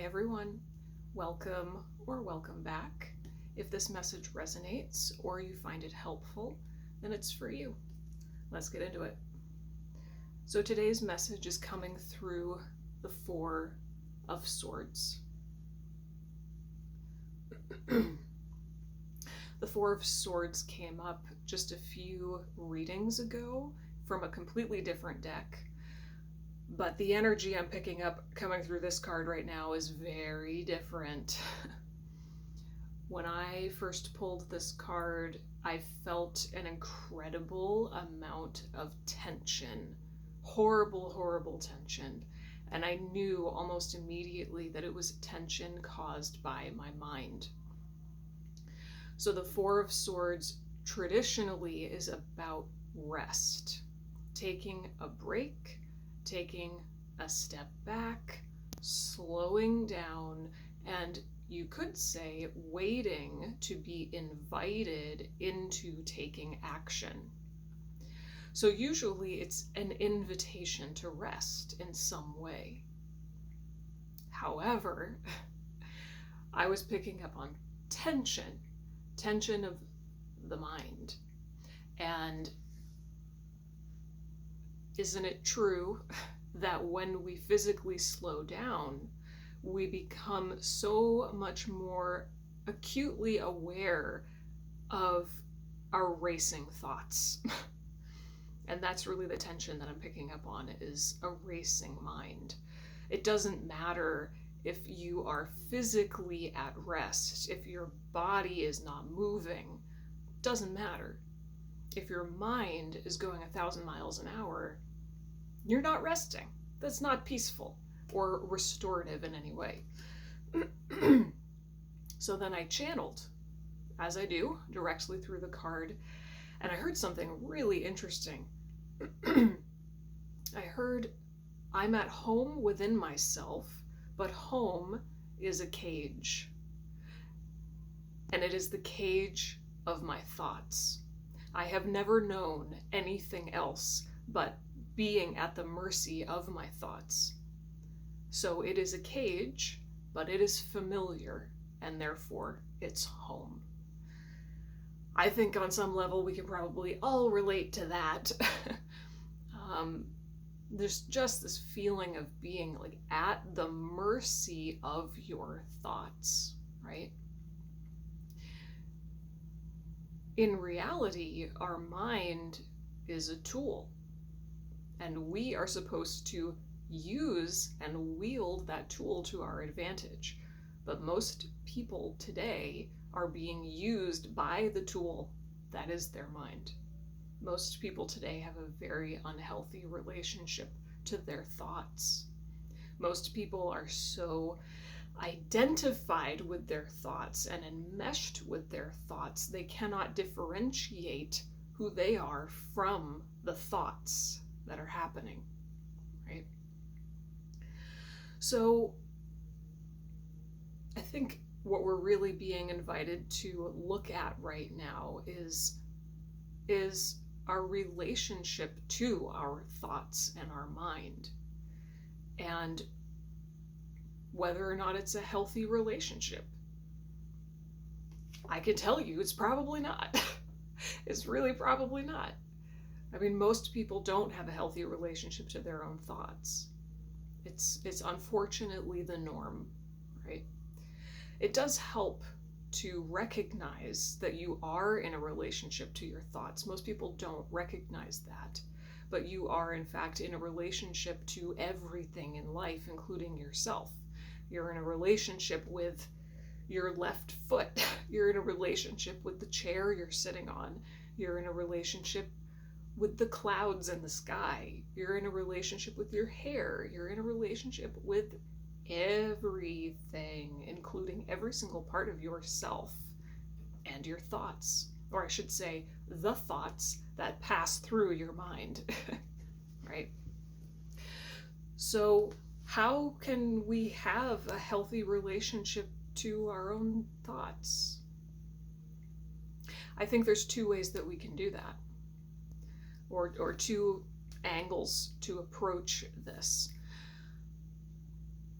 everyone. Welcome or welcome back. If this message resonates or you find it helpful, then it's for you. Let's get into it. So today's message is coming through the Four of Swords. The Four of Swords came up just a few readings ago from a completely different deck. But the energy I'm picking up coming through this card right now is very different. When I first pulled this card, I felt an incredible amount of tension. Horrible, horrible tension. And I knew almost immediately that it was tension caused by my mind. So the Four of Swords traditionally is about rest, taking a break, taking a step back, slowing down, and you could say waiting to be invited into taking action. So usually it's an invitation to rest in some way. However, I was picking up on tension of the mind. And isn't it true that when we physically slow down, we become so much more acutely aware of our racing thoughts? And that's really the tension that I'm picking up on, is a racing mind. It doesn't matter if you are physically at rest, if your body is not moving, it doesn't matter. If your mind is going 1,000 miles an hour, you're not resting. That's not peaceful or restorative in any way. So then I channeled, as I do, directly through the card, and I heard something really interesting. I heard, I'm at home within myself, but home is a cage. And it is the cage of my thoughts. I have never known anything else but being at the mercy of my thoughts. So it is a cage, but it is familiar, and therefore it's home. I think on some level we can probably all relate to that. There's just this feeling of being like at the mercy of your thoughts, right? In reality, our mind is a tool, and we are supposed to use and wield that tool to our advantage. But most people today are being used by the tool that is their mind. Most people today have a very unhealthy relationship to their thoughts. Most people are so identified with their thoughts and enmeshed with their thoughts, they cannot differentiate who they are from the thoughts that are happening, right? So I think what we're really being invited to look at right now is our relationship to our thoughts and our mind, and whether or not it's a healthy relationship. I can tell you it's probably not. It's really probably not. I mean, most people don't have a healthy relationship to their own thoughts. It's unfortunately the norm, right? It does help to recognize that you are in a relationship to your thoughts. Most people don't recognize that, but you are in fact in a relationship to everything in life, including yourself. You're in a relationship with your left foot. You're in a relationship with the chair you're sitting on. You're in a relationship with the clouds in the sky. You're in a relationship with your hair. You're in a relationship with everything, including every single part of yourself and your thoughts, or I should say the thoughts that pass through your mind. Right? So how can we have a healthy relationship to our own thoughts? I think there's two ways that we can do that, or two angles to approach this.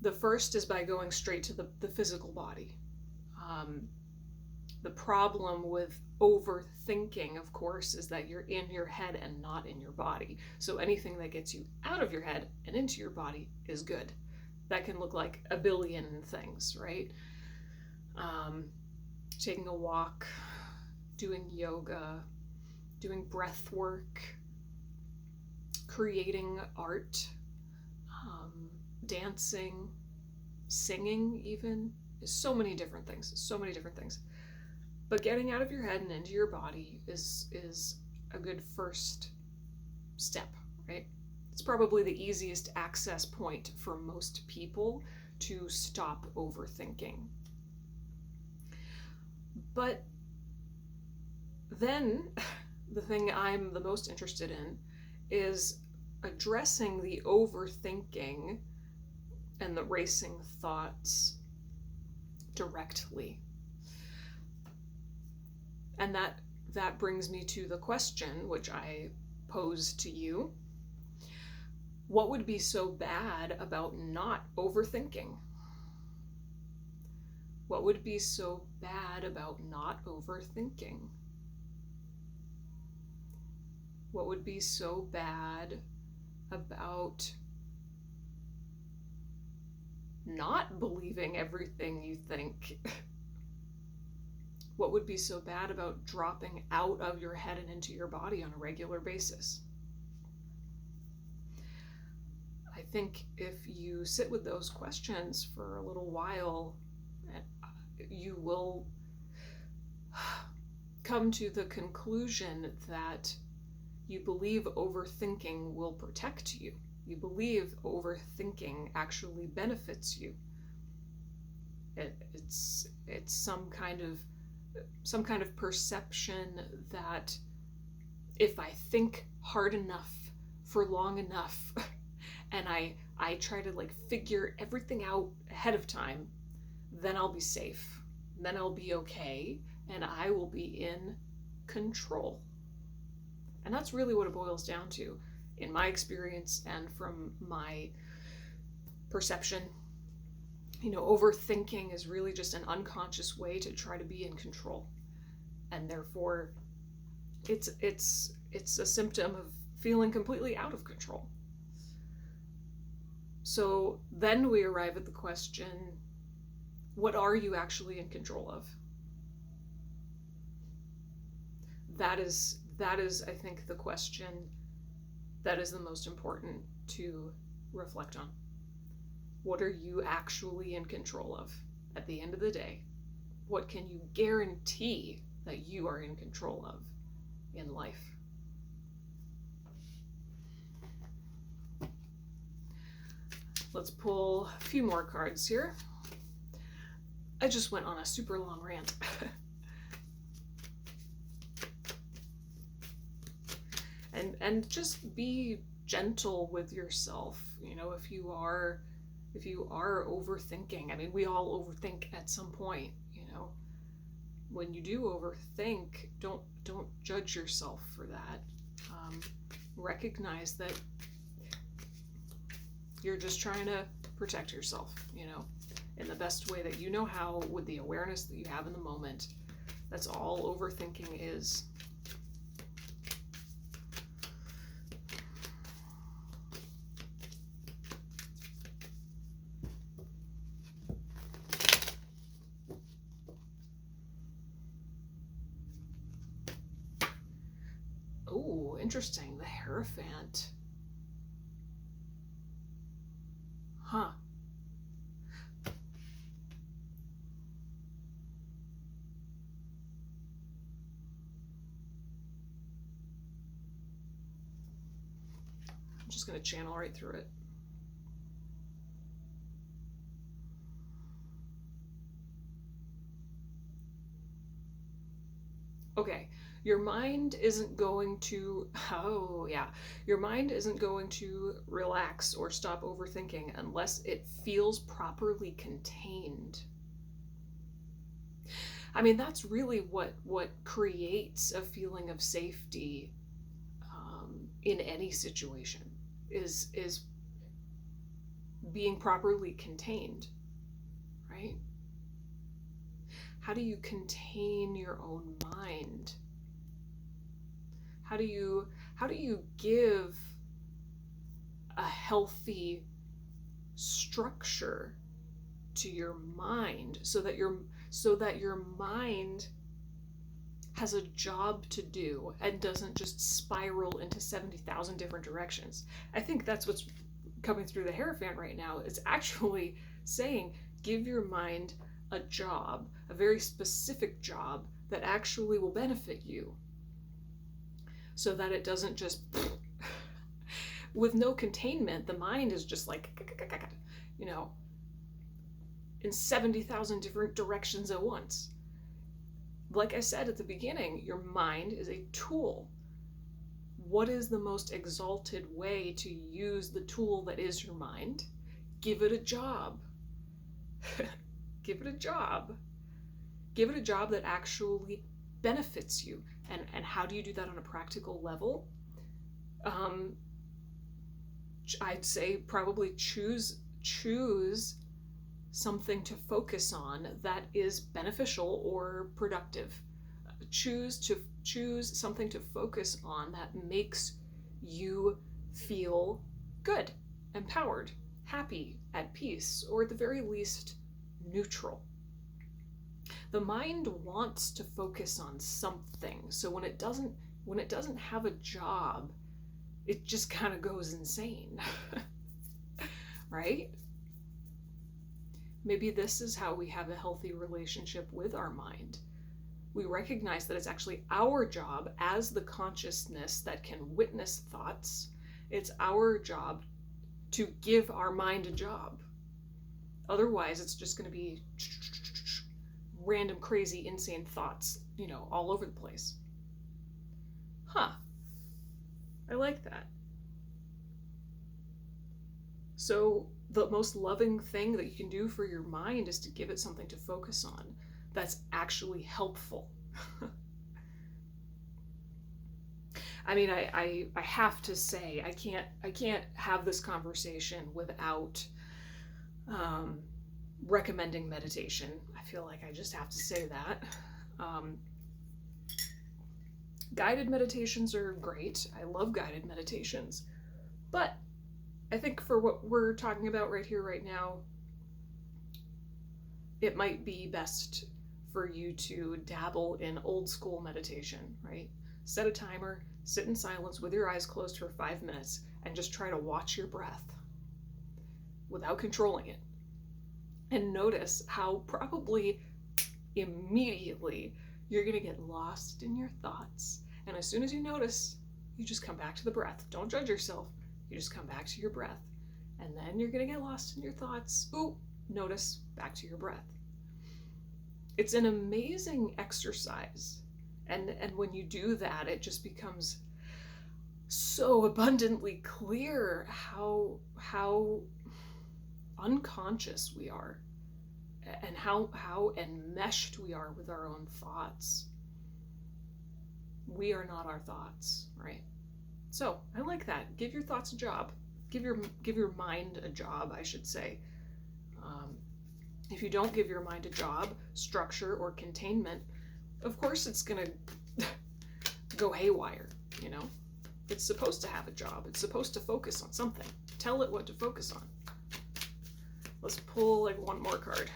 The first is by going straight to the physical body. The problem with overthinking, of course, is that you're in your head and not in your body. So anything that gets you out of your head and into your body is good. That can look like a billion things, right? Taking a walk, doing yoga, doing breath work, creating art, dancing, singing even. So many different things. But getting out of your head and into your body is a good first step, right? It's probably the easiest access point for most people to stop overthinking. But then the thing I'm the most interested in is addressing the overthinking and the racing thoughts directly. And that brings me to the question which I posed to you. What would be so bad about not overthinking? What would be so bad about not overthinking? What would be so bad about not believing everything you think? What would be so bad about dropping out of your head and into your body on a regular basis? I think if you sit with those questions for a little while, you will come to the conclusion that you believe overthinking will protect you. You believe overthinking actually benefits you. It's some kind of perception that if I think hard enough for long enough and I try to figure everything out ahead of time, then I'll be safe, then I'll be okay, and I will be in control. And that's really what it boils down to in my experience and from my perception. Overthinking is really just an unconscious way to try to be in control. And therefore, it's a symptom of feeling completely out of control. So then we arrive at the question, what are you actually in control of? That is, I think, the question that is the most important to reflect on. What are you actually in control of at the end of the day? What can you guarantee that you are in control of in life? Let's pull a few more cards here. I just went on a super long rant. And just be gentle with yourself. If you are overthinking, I mean, we all overthink at some point. When you do overthink, don't judge yourself for that. Recognize that you're just trying to protect yourself, in the best way that you know how, with the awareness that you have in the moment. That's all overthinking is. Oh, interesting. The Hierophant. Huh. I'm just going to channel right through it. Okay. Your mind isn't going to, your mind isn't going to relax or stop overthinking unless it feels properly contained. I mean, that's really what creates a feeling of safety in any situation is being properly contained, right? How do you contain your own mind? How do you give a healthy structure to your mind so that your mind has a job to do and doesn't just spiral into 70,000 different directions? I think that's what's coming through the Hierophant right now. It's actually saying, give your mind a job, a very specific job that actually will benefit you, so that it doesn't just with no containment, the mind is just like, you know, in 70,000 different directions at once. Like I said at the beginning, your mind is a tool. What is the most exalted way to use the tool that is your mind? Give it a job. Give it a job. Give it a job that actually benefits you. And how do you do that on a practical level? I'd say probably choose something to focus on that is beneficial or productive. Choose something to focus on that makes you feel good, empowered, happy, at peace, or at the very least, neutral. The mind wants to focus on something, so when it doesn't have a job, it just kind of goes insane. Right? Maybe this is how we have a healthy relationship with our mind. We recognize that it's actually our job as the consciousness that can witness thoughts. It's our job to give our mind a job. Otherwise, it's just going to be random, crazy, insane thoughts, all over the place. Huh. I like that. So the most loving thing that you can do for your mind is to give it something to focus on that's actually helpful. I mean, I have to say, I can't have this conversation without recommending meditation. I feel like I just have to say that. Guided meditations are great. I love guided meditations. But I think for what we're talking about right here, right now, it might be best for you to dabble in old school meditation, right? Set a timer, sit in silence with your eyes closed for 5 minutes, and just try to watch your breath without controlling it. And notice how probably immediately you're going to get lost in your thoughts. And as soon as you notice, you just come back to the breath. Don't judge yourself. You just come back to your breath. And then you're going to get lost in your thoughts. Ooh, notice, back to your breath. It's an amazing exercise. And when you do that, it just becomes so abundantly clear how unconscious we are, and how enmeshed we are with our own thoughts. We are not our thoughts, right? So I like that. Give your thoughts a job. Give your mind a job, I should say. If you don't give your mind a job, structure, or containment, of course it's gonna go haywire. It's supposed to have a job. It's supposed to focus on something. Tell it what to focus on. Let's pull one more card.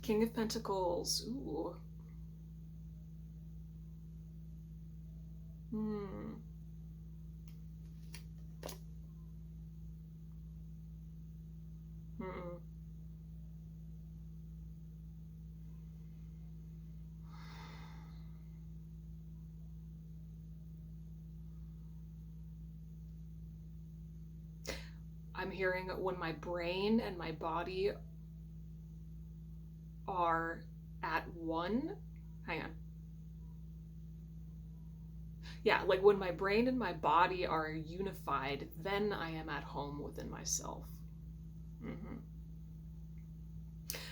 King of Pentacles. Ooh. I'm hearing when my brain and my body are at one. Hang on. Yeah, like when my brain and my body are unified, then I am at home within myself.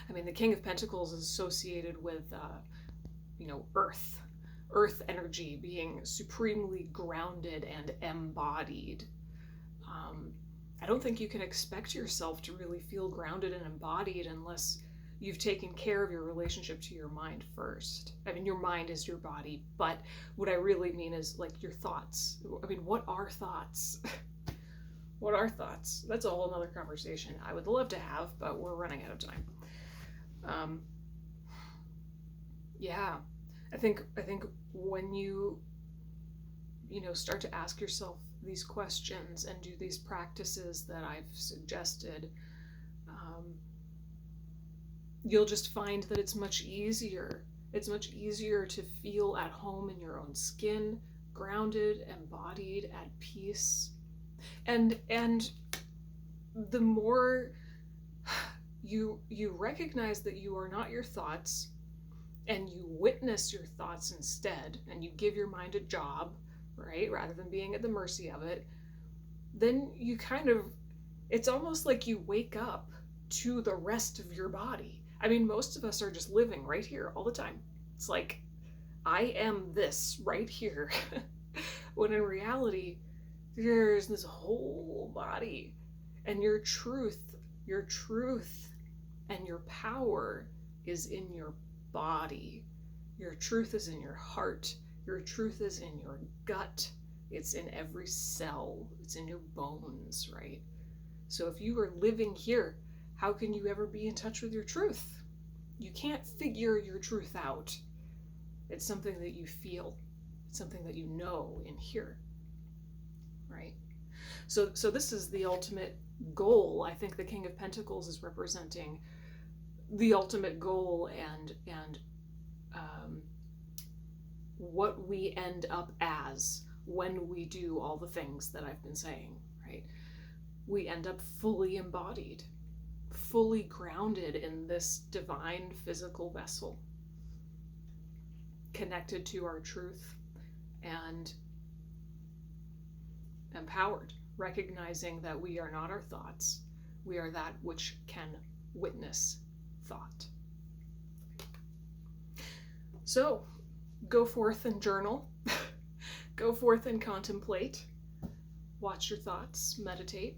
I mean, the King of Pentacles is associated with, earth energy, being supremely grounded and embodied. I don't think you can expect yourself to really feel grounded and embodied unless you've taken care of your relationship to your mind first. I mean, your mind is your body, but what I really mean is like your thoughts. I mean, what are thoughts? What are thoughts? That's a whole other conversation I would love to have, but we're running out of time. Yeah, I think when you start to ask yourself these questions and do these practices that I've suggested, you'll just find that it's much easier. It's much easier to feel at home in your own skin, grounded, embodied, at peace. And the more you recognize that you are not your thoughts, and you witness your thoughts instead, and you give your mind a job, right, rather than being at the mercy of it, then you it's almost like you wake up to the rest of your body. I mean, most of us are just living right here all the time. It's like, I am this right here. When in reality, there's this whole body, and your truth and your power is in your body. Your truth is in your heart. Your truth is in your gut. It's in every cell. It's in your bones, right? So if you are living here, how can you ever be in touch with your truth? You can't figure your truth out. It's something that you feel. It's something that you know in here, right? So this is the ultimate goal. I think the King of Pentacles is representing the ultimate goal and what we end up as when we do all the things that I've been saying, right? We end up fully embodied, fully grounded in this divine physical vessel, connected to our truth and empowered, recognizing that we are not our thoughts. We are that which can witness thought. So, go forth and journal. Go forth and contemplate. Watch your thoughts. Meditate.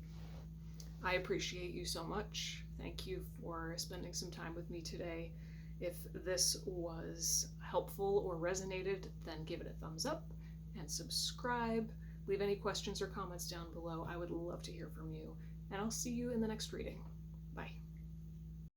I appreciate you so much. Thank you for spending some time with me today. If this was helpful or resonated, then give it a thumbs up and subscribe. Leave any questions or comments down below. I would love to hear from you. And I'll see you in the next reading.